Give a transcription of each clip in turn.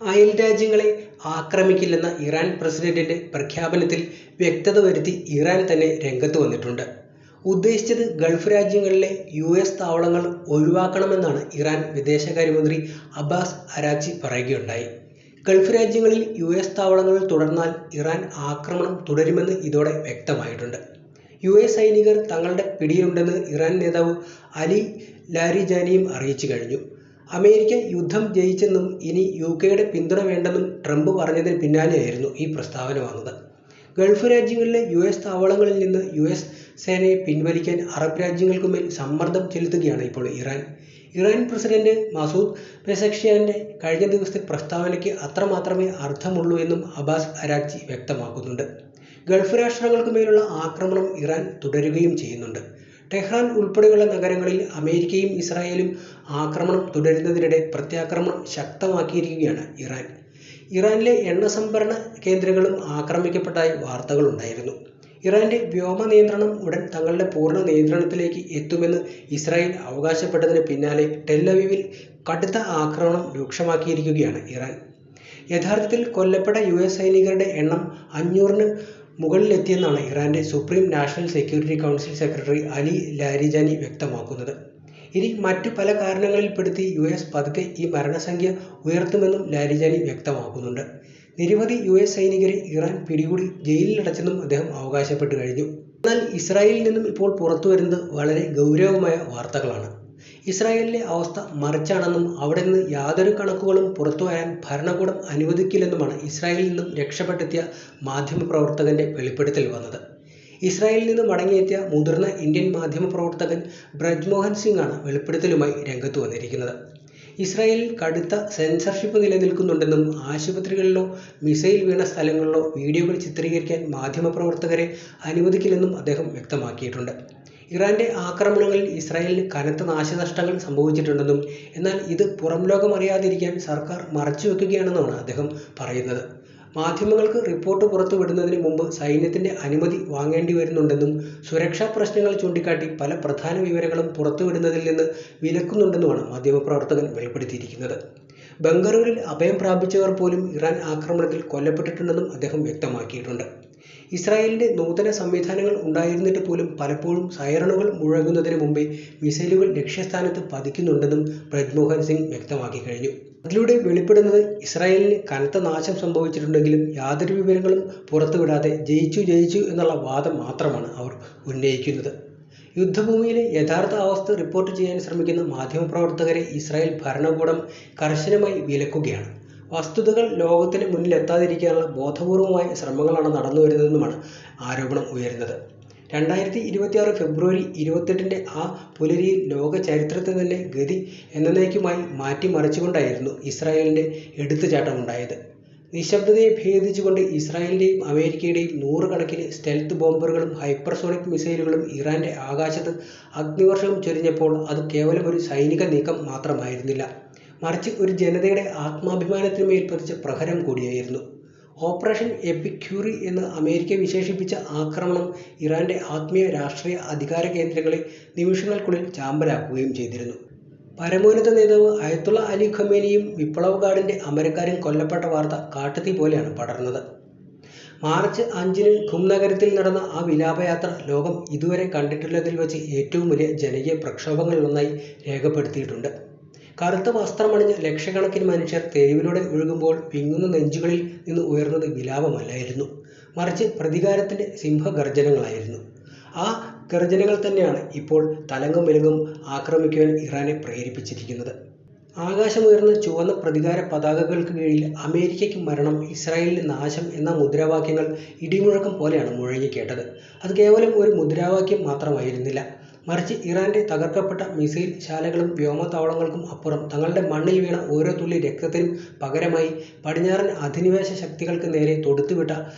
അയൽ രാജ്യങ്ങളെ ആക്രമിക്കില്ലെന്ന ഇറാൻ പ്രസിഡന്റിന്റെ പ്രഖ്യാപനത്തിൽ വ്യക്തത വരുത്തി ഇറാൻ തന്നെ രംഗത്ത് വന്നിട്ടുണ്ട്. ഉദ്ദേശിച്ചത് ഗൾഫ് രാജ്യങ്ങളിലെ US താവളങ്ങൾ ഒഴിവാക്കണമെന്നാണ് ഇറാൻ വിദേശകാര്യമന്ത്രി അബ്ബാസ് അരാഗ്ചി പറയുകയുണ്ടായി. ഗൾഫ് രാജ്യങ്ങളിൽ US താവളങ്ങൾ തുടർന്നാൽ ഇറാൻ ആക്രമണം തുടരുമെന്ന് ഇതോടെ വ്യക്തമായിട്ടുണ്ട്. US സൈനികർ തങ്ങളുടെ പിടിയിലുണ്ടെന്ന് ഇറാൻ നേതാവ് അലി ലാരിജാനിയും അറിയിച്ചു കഴിഞ്ഞു. അമേരിക്ക യുദ്ധം ജയിച്ചെന്നും ഇനി UKയുടെ പിന്തുണ വേണ്ടെന്നും ട്രംപ് പറഞ്ഞതിന് പിന്നാലെയായിരുന്നു ഈ പ്രസ്താവന വന്നത്. ഗൾഫ് രാജ്യങ്ങളിലെ US താവളങ്ങളിൽ നിന്ന് US സേനയെ പിൻവലിക്കാൻ അറബ് രാജ്യങ്ങൾക്കുമേൽ സമ്മർദ്ദം ചെലുത്തുകയാണ് ഇപ്പോൾ ഇറാൻ. ഇറാൻ പ്രസിഡന്റ് മസൂദ് പെസഷ്കിയാന്റെ കഴിഞ്ഞ ദിവസത്തെ പ്രസ്താവനയ്ക്ക് അത്രമാത്രമേ അർത്ഥമുള്ളൂ എന്നും അബ്ബാസ് അരാഗ്ചി വ്യക്തമാക്കുന്നുണ്ട്. ഗൾഫ് രാഷ്ട്രങ്ങൾക്ക് മേലുള്ള ആക്രമണം ഇറാൻ തുടരുകയും ചെയ്യുന്നുണ്ട്. ടെഹ്റാൻ ഉൾപ്പെടെയുള്ള നഗരങ്ങളിൽ അമേരിക്കയും ഇസ്രായേലും ആക്രമണം തുടരുന്നതിനിടെ പ്രത്യാക്രമണം ശക്തമാക്കിയിരിക്കുകയാണ് ഇറാൻ. ഇറാനിലെ എണ്ണ സംഭരണ കേന്ദ്രങ്ങളും ആക്രമിക്കപ്പെട്ടതായി വാർത്തകളുണ്ടായിരുന്നു. ഇറാന്റെ വ്യോമ നിയന്ത്രണം ഉടൻ തങ്ങളുടെ പൂർണ്ണ നിയന്ത്രണത്തിലേക്ക് എത്തുമെന്ന് ഇസ്രായേൽ അവകാശപ്പെട്ടതിന് പിന്നാലെ ടെൽ-അവീവിൽ കടുത്ത ആക്രമണം രൂക്ഷമാക്കിയിരിക്കുകയാണ് ഇറാൻ. യഥാർത്ഥത്തിൽ കൊല്ലപ്പെട്ട US സൈനികരുടെ എണ്ണം 500-ന് മുകളിലെത്തിയെന്നാണ് ഇറാന്റെ supreme national security council secretary Ali Larijani വ്യക്തമാക്കുന്നത്. ഇനി മറ്റു പല കാരണങ്ങളിൽപ്പെടുത്തി US പതുക്കെ ഈ മരണസംഖ്യ ഉയർത്തുമെന്നും ലാരിജാനി വ്യക്തമാക്കുന്നുണ്ട്. നിരവധി US സൈനികരെ ഇറാൻ പിടികൂടി ജയിലിലടച്ചെന്നും അദ്ദേഹം അവകാശപ്പെട്ടു കഴിഞ്ഞു. എന്നാൽ ഇസ്രായേലിൽ നിന്നും ഇപ്പോൾ പുറത്തുവരുന്നത് വളരെ ഗൗരവമായ വാർത്തകളാണ്. ഇസ്രായേലിലെ അവസ്ഥ മറിച്ചാണെന്നും അവിടെ നിന്ന് യാതൊരു കണക്കുകളും പുറത്തുവരാൻ ഭരണകൂടം അനുവദിക്കില്ലെന്നുമാണ് ഇസ്രായേലിൽ നിന്നും രക്ഷപ്പെട്ടെത്തിയ മാധ്യമപ്രവർത്തകന്റെ വെളിപ്പെടുത്തൽ വന്നത്. ഇസ്രായേലിൽ നിന്ന് മടങ്ങിയെത്തിയ മുതിർന്ന ഇന്ത്യൻ മാധ്യമപ്രവർത്തകൻ ബ്രജ്മോഹൻ സിംഗ് ആണ് വെളിപ്പെടുത്തലുമായി രംഗത്ത് വന്നിരിക്കുന്നത്. ഇസ്രായേലിൽ കടുത്ത സെൻസർഷിപ്പ് നിലനിൽക്കുന്നുണ്ടെന്നും ആശുപത്രികളിലോ മിസൈൽ വീണ സ്ഥലങ്ങളിലോ വീഡിയോകൾ ചിത്രീകരിക്കാൻ മാധ്യമപ്രവർത്തകരെ അനുവദിക്കില്ലെന്നും അദ്ദേഹം വ്യക്തമാക്കിയിട്ടുണ്ട്. ഇറാന്റെ ആക്രമണങ്ങളിൽ ഇസ്രായേലിന് കനത്ത നാശനഷ്ടങ്ങൾ സംഭവിച്ചിട്ടുണ്ടെന്നും എന്നാൽ ഇത് പുറം ലോകം അറിയാതിരിക്കാൻ സർക്കാർ മറച്ചുവെക്കുകയാണെന്നുമാണ് അദ്ദേഹം പറയുന്നത്. മാധ്യമങ്ങൾക്ക് റിപ്പോർട്ട് പുറത്തുവിടുന്നതിന് മുമ്പ് സൈന്യത്തിന്റെ അനുമതി വാങ്ങേണ്ടി വരുന്നുണ്ടെന്നും സുരക്ഷാ പ്രശ്നങ്ങൾ ചൂണ്ടിക്കാട്ടി പല പ്രധാന വിവരങ്ങളും പുറത്തുവിടുന്നതിൽ നിന്ന് വിലക്കുന്നുണ്ടെന്നുമാണ് മാധ്യമപ്രവർത്തകൻ വെളിപ്പെടുത്തിയിരിക്കുന്നത്. ബങ്കറുകളിൽ അഭയം പ്രാപിച്ചവർ പോലും ഇറാൻ ആക്രമണത്തിൽ കൊല്ലപ്പെട്ടിട്ടുണ്ടെന്നും അദ്ദേഹം വ്യക്തമാക്കിയിട്ടുണ്ട്. ഇസ്രായേലിന്റെ നൂതന സംവിധാനങ്ങൾ ഉണ്ടായിരുന്നിട്ട് പോലും പലപ്പോഴും സൈറണുകൾ മുഴങ്ങുന്നതിന് മുമ്പേ മിസൈലുകൾ ലക്ഷ്യസ്ഥാനത്ത് പതിക്കുന്നുണ്ടെന്നും ബ്രജ്മോഹൻ സിംഗ് വ്യക്തമാക്കി കഴിഞ്ഞു. അതിലൂടെ വെളിപ്പെടുന്നത് ഇസ്രായേലിന് കനത്ത നാശം സംഭവിച്ചിട്ടുണ്ടെങ്കിലും യാതൊരു വിവരങ്ങളും പുറത്തുവിടാതെ ജയിച്ചു എന്നുള്ള വാദം മാത്രമാണ് അവർ ഉന്നയിക്കുന്നത്. യുദ്ധഭൂമിയിലെ യഥാർത്ഥ അവസ്ഥ റിപ്പോർട്ട് ചെയ്യാൻ ശ്രമിക്കുന്ന മാധ്യമപ്രവർത്തകരെ ഇസ്രായേൽ ഭരണകൂടം കർശനമായി വിലക്കുകയാണ്. വസ്തുതകൾ ലോകത്തിന് മുന്നിലെത്താതിരിക്കാനുള്ള ബോധപൂർവമായ ശ്രമങ്ങളാണ് നടന്നുവരുന്നതെന്നുമാണ് ആരോപണം ഉയരുന്നത്. 2026 ഫെബ്രുവരി 28-ന്റെ ആ പുലരിയിൽ ലോക ചരിത്രത്തെ തന്നെ ഗതി എന്നേക്കുമായി മാറ്റിമറിച്ചുകൊണ്ടായിരുന്നു ഇസ്രായേലിന്റെ എടുത്തുചാട്ടമുണ്ടായത്. നിശബ്ദതയെ ഭേദിച്ചുകൊണ്ട് ഇസ്രായേലിന്റെയും അമേരിക്കയുടെയും 100 കണക്കിന് സ്റ്റെൽത്ത് ബോംബറുകളും ഹൈപ്പർസോണിക് മിസൈലുകളും ഇറാന്റെ ആകാശത്ത് അഗ്നിവർഷവും ചൊരിഞ്ഞപ്പോൾ അത് കേവലം ഒരു സൈനിക നീക്കം മാത്രമായിരുന്നില്ല, മറിച്ച് ഒരു ജനതയുടെ ആത്മാഭിമാനത്തിന് മേൽ പതിച്ച പ്രഹരം കൂടിയായിരുന്നു. ഓപ്പറേഷൻ എപ്പിക്യൂറി എന്ന് അമേരിക്ക വിശേഷിപ്പിച്ച ആക്രമണം ഇറാന്റെ ആത്മീയ രാഷ്ട്രീയ അധികാര കേന്ദ്രങ്ങളെ നിമിഷങ്ങൾക്കുള്ളിൽ ചാമ്പലാക്കുകയും ചെയ്തിരുന്നു. പരമോന്നത നേതാവ് അയത്തുള്ള അലി ഖമേനിയും വിപ്ലവ ഗാർഡിന്റെ അമരക്കാരും കൊല്ലപ്പെട്ട വാർത്ത കാട്ടുതീ പോലെയാണ് പടർന്നത്. മാർച്ച് 5-ന് ഖും നഗരത്തിൽ നടന്ന ആ വിലാപയാത്ര ലോകം ഇതുവരെ കണ്ടിട്ടുള്ളതിൽ വെച്ച് ഏറ്റവും വലിയ ജനകീയ പ്രക്ഷോഭങ്ങളിലൊന്നായി രേഖപ്പെടുത്തിയിട്ടുണ്ട്. കറുത്ത വസ്ത്രമണിഞ്ഞ ലക്ഷക്കണക്കിന് മനുഷ്യർ തെരുവിലൂടെ ഒഴുകുമ്പോൾ വിങ്ങുന്ന നെഞ്ചുകളിൽ നിന്ന് ഉയർന്നത് വിലാപമല്ലായിരുന്നു, മറിച്ച് പ്രതികാരത്തിന്റെ സിംഹഗർജനങ്ങളായിരുന്നു. ആ ഗർജനങ്ങൾ തന്നെയാണ് ഇപ്പോൾ തലങ്ങും വിലങ്ങും ആക്രമിക്കുവാൻ ഇറാനെ പ്രേരിപ്പിച്ചിരിക്കുന്നത്. ആകാശമുയർന്ന ചുവന്ന പ്രതികാര പതാകകൾക്ക് കീഴിൽ അമേരിക്കയ്ക്ക് മരണം, ഇസ്രായേലിന് നാശം എന്ന മുദ്രാവാക്യങ്ങൾ ഇടിമുഴക്കം പോലെയാണ് മുഴങ്ങിക്കേട്ടത്. അത് കേവലം ഒരു മുദ്രാവാക്യം മാത്രമായിരുന്നില്ല, മറിച്ച് ഇറാന്റെ തകർക്കപ്പെട്ട മിസൈൽ ശാലകളും വ്യോമതാവളങ്ങൾക്കും അപ്പുറം തങ്ങളുടെ മണ്ണിൽ വീണ ഓരോ തുള്ളി രക്തത്തിനും പകരമായി പടിഞ്ഞാറൻ അധിനിവേശ ശക്തികൾക്ക് നേരെ തൊടുത്തുവിട്ട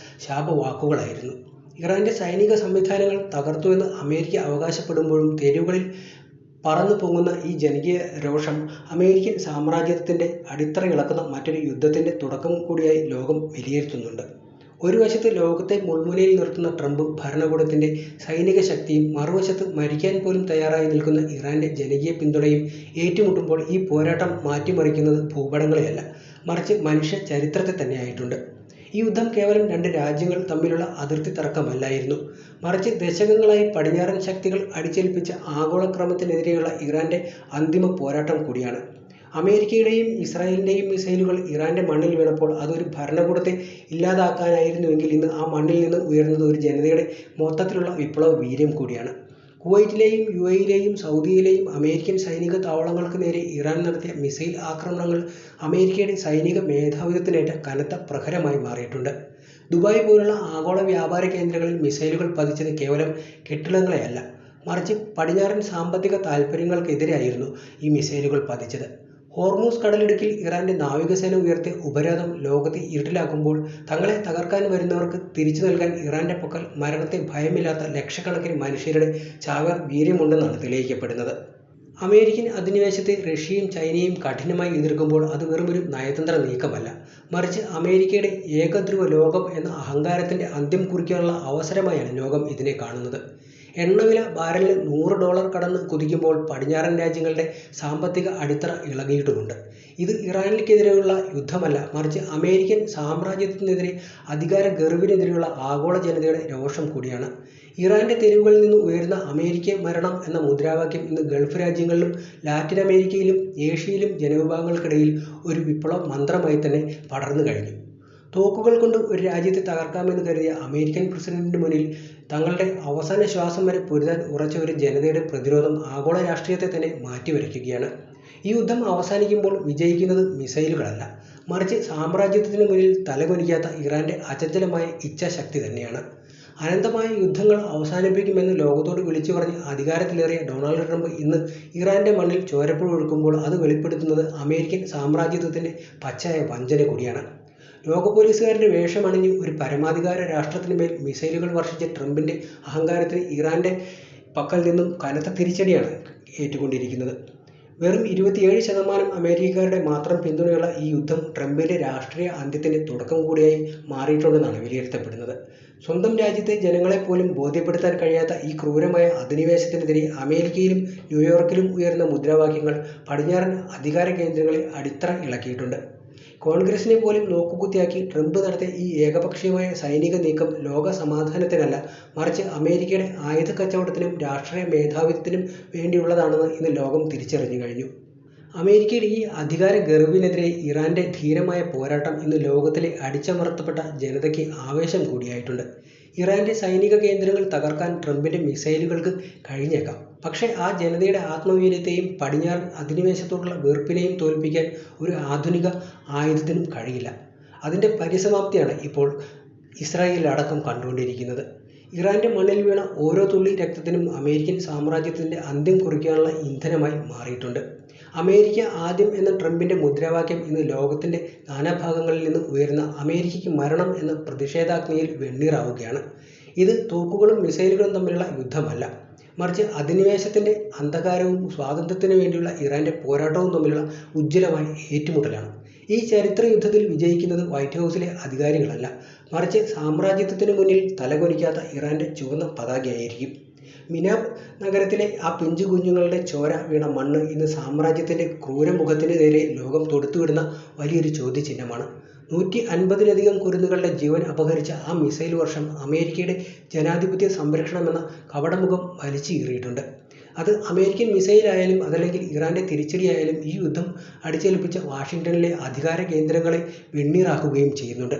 ശാപവാക്കുകളായിരുന്നു. ഇറാന്റെ സൈനിക സംവിധാനങ്ങൾ തകർത്തുവെന്ന് അമേരിക്ക അവകാശപ്പെടുമ്പോഴും തെരുവുകളിൽ പറന്നു പൊങ്ങുന്ന ഈ ജനകീയ രോഷം അമേരിക്കൻ സാമ്രാജ്യത്വത്തിന്റെ അടിത്തറ ഇളക്കുന്ന മറ്റൊരു യുദ്ധത്തിന്റെ തുടക്കം കൂടിയായി ലോകം വിലയിരുത്തുന്നുണ്ട്. ഒരു വശത്ത് ലോകത്തെ മുൾമുനയിൽ നിർത്തുന്ന ട്രംപ് ഭരണകൂടത്തിന്റെ സൈനിക ശക്തിയും മറുവശത്ത് മരിക്കാൻ പോലും തയ്യാറായി നിൽക്കുന്ന ഇറാന്റെ ജനകീയ പിന്തുണയും ഏറ്റുമുട്ടുമ്പോൾ ഈ പോരാട്ടം മാറ്റിമറിക്കുന്നത് ഭൂപടങ്ങളെയല്ല, മറിച്ച് മനുഷ്യ ചരിത്രത്തെ തന്നെയായിട്ടുണ്ട്. ഈ യുദ്ധം കേവലം രണ്ട് രാജ്യങ്ങൾ തമ്മിലുള്ള അതിർത്തി തർക്കമല്ലായിരുന്നു, മറിച്ച് ദശകങ്ങളായി പടിഞ്ഞാറൻ ശക്തികൾ അടിച്ചേൽപ്പിച്ച ആഗോളക്രമത്തിനെതിരെയുള്ള ഇറാന്റെ അന്തിമ പോരാട്ടം കൂടിയാണ്. അമേരിക്കയുടെയും ഇസ്രായേലിന്റെയും മിസൈലുകൾ ഇറാന്റെ മണ്ണിൽ വീണപ്പോൾ അതൊരു ഭരണകൂടത്തെ ഇല്ലാതാക്കാനായിരുന്നുവെങ്കിൽ ഇന്ന് ആ മണ്ണിൽ നിന്ന് ഉയർന്നത് ഒരു ജനതയുടെ മൊത്തത്തിലുള്ള വിപ്ലവ വീര്യം കൂടിയാണ്. കുവൈറ്റിലെയും UAEയിലെയും സൗദിയിലെയും അമേരിക്കൻ സൈനിക താവളങ്ങൾക്ക് നേരെ ഇറാൻ നടത്തിയ മിസൈൽ ആക്രമണങ്ങൾ അമേരിക്കയുടെ സൈനിക മേധാവിത്വത്തിനേറ്റ കനത്ത പ്രഹരമായി മാറിയിട്ടുണ്ട്. ദുബായ് പോലുള്ള ആഗോള വ്യാപാര കേന്ദ്രങ്ങളിൽ മിസൈലുകൾ പതിച്ചത് കേവലം കെട്ടിടങ്ങളെയല്ല, മറിച്ച് പടിഞ്ഞാറൻ സാമ്പത്തിക താൽപ്പര്യങ്ങൾക്കെതിരെയായിരുന്നു ഈ മിസൈലുകൾ പതിച്ചത്. ഹോർമൂസ് കടലിടുക്കിൽ ഇറാന്റെ നാവികസേന ഉയർത്തിയ ഉപരോധം ലോകത്തെ ഇരുട്ടിലാക്കുമ്പോൾ തങ്ങളെ തകർക്കാൻ വരുന്നവർക്ക് തിരിച്ചു നൽകാൻ ഇറാന്റെ പക്കൽ മരണത്തെ ഭയമില്ലാത്ത ലക്ഷക്കണക്കിന് മനുഷ്യരുടെ ചാവേർ വീര്യമുണ്ടെന്നാണ് തെളിയിക്കപ്പെടുന്നത്. അമേരിക്കൻ അധിനിവേശത്തെ റഷ്യയും ചൈനയും കഠിനമായി എതിർക്കുമ്പോൾ അത് വെറുമൊരു നയതന്ത്ര നീക്കമല്ല, മറിച്ച് അമേരിക്കയുടെ ഏകധ്രുവ ലോകം എന്ന അഹങ്കാരത്തിന്റെ അന്ത്യം കുറിക്കാനുള്ള അവസരമായാണ് ലോകം ഇതിനെ കാണുന്നത്. എണ്ണവില ബാരലിന് $100 കടന്ന് കുതിക്കുമ്പോൾ പടിഞ്ഞാറൻ രാജ്യങ്ങളുടെ സാമ്പത്തിക അടിത്തറ ഇളകിയിട്ടുമുണ്ട്. ഇത് ഇറാനിക്കെതിരെയുള്ള യുദ്ധമല്ല, മറിച്ച് അമേരിക്കൻ സാമ്രാജ്യത്വത്തിനെതിരെ, അധികാര ഗർവിനെതിരെയുള്ള ആഗോള ജനതയുടെ രോഷം കൂടിയാണ്. ഇറാന്റെ തെരുവുകളിൽ നിന്ന് ഉയർന്ന അമേരിക്ക മരണം എന്ന മുദ്രാവാക്യം ഇന്ന് ഗൾഫ് രാജ്യങ്ങളിലും ലാറ്റിൻ അമേരിക്കയിലും ഏഷ്യയിലും ജനവിഭാഗങ്ങൾക്കിടയിൽ ഒരു വിപ്ലവ മന്ത്രമായി തന്നെ പടർന്നു കഴിഞ്ഞു. തോക്കുകൾ കൊണ്ട് ഒരു രാജ്യത്തെ തകർക്കാമെന്ന് കരുതിയ അമേരിക്കൻ പ്രസിഡന്റിന് മുന്നിൽ തങ്ങളുടെ അവസാന ശ്വാസം വരെ പൊരുതാൻ ഉറച്ച ഒരു ജനതയുടെ പ്രതിരോധം ആഗോള രാഷ്ട്രീയത്തെ തന്നെ മാറ്റിവരയ്ക്കുകയാണ്. ഈ യുദ്ധം അവസാനിക്കുമ്പോൾ വിജയിക്കുന്നത് മിസൈലുകളല്ല, മറിച്ച് സാമ്രാജ്യത്വത്തിന് മുന്നിൽ തലകുനിക്കാത്ത ഇറാന്റെ അചഞ്ചലമായ ഇച്ഛാശക്തി തന്നെയാണ്. അനന്തമായ യുദ്ധങ്ങൾ അവസാനിപ്പിക്കുമെന്ന് ലോകത്തോട് വിളിച്ചു പറഞ്ഞ് അധികാരത്തിലേറിയ ഡൊണാൾഡ് ട്രംപ് ഇന്ന് ഇറാന്റെ മണ്ണിൽ ചോരപ്പുഴ ഒഴുക്കുമ്പോൾ അത് വെളിപ്പെടുത്തുന്നത് അമേരിക്കൻ സാമ്രാജ്യത്വത്തിന്റെ പച്ചയായ വഞ്ചന കൂടിയാണ്. ലോക പോലീസുകാരുടെ വേഷമണിഞ്ഞ് ഒരു പരമാധികാര രാഷ്ട്രത്തിന് മേൽ മിസൈലുകൾ വർഷിച്ച ട്രംപിന്റെ അഹങ്കാരത്തിന് ഇറാന്റെ പക്കൽ നിന്നും കനത്ത തിരിച്ചടിയാണ് ഏറ്റുകൊണ്ടിരിക്കുന്നത്. വെറും 27% അമേരിക്കക്കാരുടെ മാത്രം പിന്തുണയുള്ള ഈ യുദ്ധം ട്രംപിന്റെ രാഷ്ട്രീയ അന്ത്യത്തിന്റെ തുടക്കം കൂടിയായി മാറിയിട്ടുണ്ടെന്നാണ് വിലയിരുത്തപ്പെടുന്നത്. സ്വന്തം രാജ്യത്തെ ജനങ്ങളെപ്പോലും ബോധ്യപ്പെടുത്താൻ കഴിയാത്ത ഈ ക്രൂരമായ അധിനിവേശത്തിനെതിരെ അമേരിക്കയിലും ന്യൂയോർക്കിലും ഉയർന്ന മുദ്രാവാക്യങ്ങൾ പടിഞ്ഞാറൻ അധികാര കേന്ദ്രങ്ങളെ അടിത്തറ ഇളക്കിയിട്ടുണ്ട്. കോൺഗ്രസിനെ പോലും നോക്കുകുത്തിയാക്കി ട്രംപ് നടത്തിയ ഈ ഏകപക്ഷീയമായ സൈനിക നീക്കം ലോക സമാധാനത്തിനല്ല, മറിച്ച് അമേരിക്കയുടെ ആയുധ കച്ചവടത്തിനും രാഷ്ട്രീയ മേധാവിത്വത്തിനും വേണ്ടിയുള്ളതാണെന്ന് ഇന്ന് ലോകം തിരിച്ചറിഞ്ഞു കഴിഞ്ഞു. അമേരിക്കയുടെ ഈ അധികാര ഗർവിനെതിരെ ഇറാന്റെ ധീരമായ പോരാട്ടം ഇന്ന് ലോകത്തിലെ അടിച്ചമർത്തപ്പെട്ട ജനതയ്ക്ക് ആവേശം കൂടിയായിട്ടുണ്ട്. ഇറാന്റെ സൈനിക കേന്ദ്രങ്ങൾ തകർക്കാൻ ട്രംപിന്റെ മിസൈലുകൾക്ക് കഴിഞ്ഞേക്കാം, പക്ഷേ ആ ജനതയുടെ ആത്മവീര്യത്തെയും പടിഞ്ഞാറൻ അധിനിവേശത്തോടുള്ള വെറുപ്പിനെയും തോൽപ്പിക്കാൻ ഒരു ആധുനിക ആയുധത്തിനും കഴിയില്ല. അതിന്റെ പരിസമാപ്തിയാണ് ഇപ്പോൾ ഇസ്രായേലിലടക്കം കണ്ടുകൊണ്ടിരിക്കുന്നത്. ഇറാന്റെ മണ്ണിൽ വീണ ഓരോ തുള്ളി രക്തത്തിനും അമേരിക്കൻ സാമ്രാജ്യത്തിന്റെ അന്ത്യം കുറിക്കാനുള്ള ഇന്ധനമായി മാറിയിട്ടുണ്ട്. അമേരിക്ക ആദ്യം എന്ന ട്രംപിന്റെ മുദ്രാവാക്യം ഇന്ന് ലോകത്തിന്റെ നാനാഭാഗങ്ങളിൽ നിന്ന് ഉയർന്ന അമേരിക്കയ്ക്ക് മരണം എന്ന പ്രതിഷേധാഗ്നിയിൽ വെണ്ണീറാവുകയാണ്. ഇത് തോക്കുകളും മിസൈലുകളും തമ്മിലുള്ള യുദ്ധമല്ല, മറിച്ച് അധിനിവേശത്തിന്റെ അന്ധകാരവും സ്വാതന്ത്ര്യത്തിനു വേണ്ടിയുള്ള ഇറാന്റെ പോരാട്ടവും തമ്മിലുള്ള ഉജ്ജ്വലമായ ഏറ്റുമുട്ടലാണ്. ഈ ചരിത്ര യുദ്ധത്തിൽ വിജയിക്കുന്നത് വൈറ്റ് ഹൗസിലെ അധികാരികളല്ല, മറിച്ച് സാമ്രാജ്യത്വത്തിനു മുന്നിൽ തലകുനിക്കാത്ത ഇറാന്റെ ചുവന്ന പതാകയായിരിക്കും. മിനാബ് നഗരത്തിലെ ആ പിഞ്ചു കുഞ്ഞുങ്ങളുടെ ചോര വീണ മണ്ണ് ഇന്ന് സാമ്രാജ്യത്തിന്റെ ക്രൂരമുഖത്തിന് നേരെ ലോകം തൊടുത്തുവിടുന്ന വലിയൊരു ചോദ്യചിഹ്നമാണ്. 150-ലധികം കുരുന്നുകളുടെ ജീവൻ അപഹരിച്ച ആ മിസൈൽ വർഷം അമേരിക്കയുടെ ജനാധിപത്യ സംരക്ഷണമെന്ന കപടമുഖം വലിച്ചു കീറിയിട്ടുണ്ട്. അത് അമേരിക്കൻ മിസൈലായാലും അതല്ലെങ്കിൽ ഇറാന്റെ തിരിച്ചടിയായാലും ഈ യുദ്ധം അടിച്ചേൽപ്പിച്ച വാഷിംഗ്ടണിലെ അധികാര കേന്ദ്രങ്ങളെ വെണ്ണീറാക്കുകയും ചെയ്യുന്നുണ്ട്.